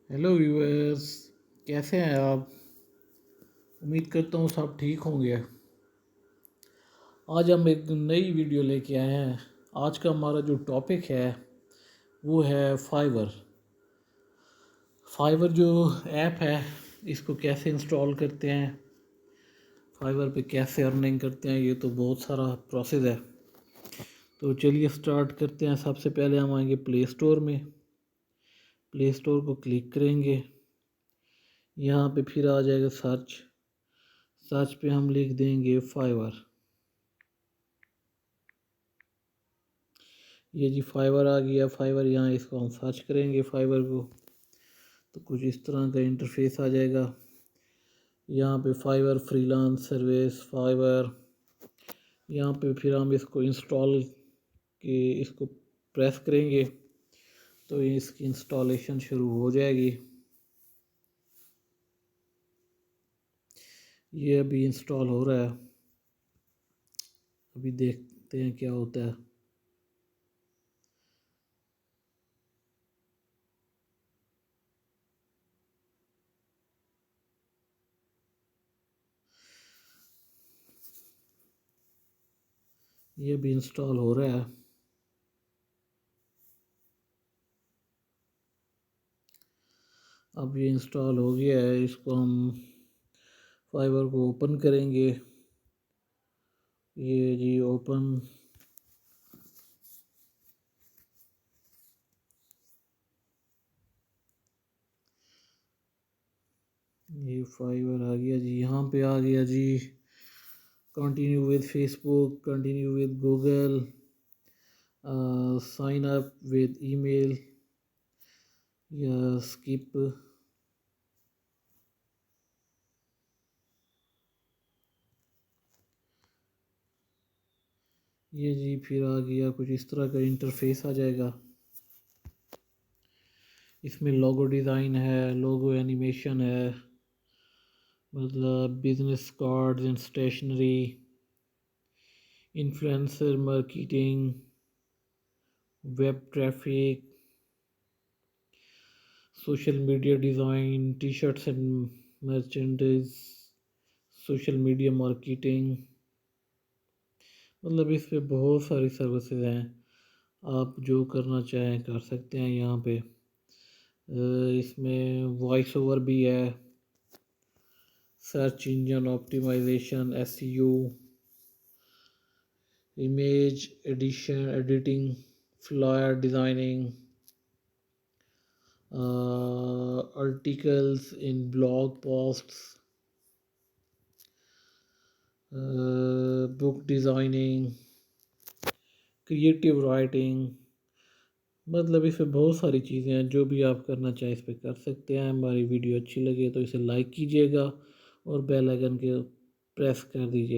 Hello viewers, कैसे हैं आप। उम्मीद करता हूँ सब ठीक होंगे। आज हम एक नई वीडियो लेके आए हैं। आज का हमारा जो टॉपिक है वो है फाइवर। फाइवर जो ऐप है इसको कैसे इंस्टॉल करते हैं, फाइवर पे कैसे अर्निंग करते हैं, ये तो बहुत सारा प्रोसेस है। तो चलिए स्टार्ट करते हैं। सबसे पहले हम आएंगे प्ले स्टोर में। प्ले स्टोर को क्लिक करेंगे। यहाँ पे फिर आ जाएगा सर्च। सर्च पे हम लिख देंगे फाइवर। ये जी फाइवर आ गया। फाइवर यहाँ इसको हम सर्च करेंगे फाइवर को, तो कुछ इस तरह का इंटरफेस आ जाएगा। यहाँ पे फाइवर फ्रीलांस सर्विस फाइवर, यहाँ पे फिर हम इसको इंस्टॉल के इसको प्रेस करेंगे तो इसकी इंस्टॉलेशन शुरू हो जाएगी। ये अभी इंस्टॉल हो रहा है, अभी देखते हैं क्या होता है। ये भी इंस्टॉल हो रहा है। अब ये इंस्टॉल हो गया है। इसको हम फाइवर को ओपन करेंगे। ये जी ओपन। ये फाइवर आ गया जी। यहाँ पे आ गया जी continue with Facebook, continue with Google, sign up with email या स्किप। ये जी फिर आ गया कुछ इस तरह का इंटरफेस आ जाएगा। इसमें लोगो डिज़ाइन है, लोगो एनिमेशन है, मतलब business cards and stationery, influencer marketing, web traffic, social media design, T shirts and merchandise, social media marketing. मतलब इस पे बहुत सारी सर्विसेज हैं, आप जो करना चाहें कर सकते हैं। यहाँ पे इसमें वॉइस ओवर भी है, search engine optimisation, SEO, image editing, flyer designing, articles in blog posts, book designing, creative writing. मतलब इसमें बहुत सारी चीज़ें हैं, जो भी आप करना चाहें इस पर कर सकते हैं। हमारी वीडियो अच्छी लगे तो इसे लाइक कीजिएगा और बेल आइकन के प्रेस कर दीजिए।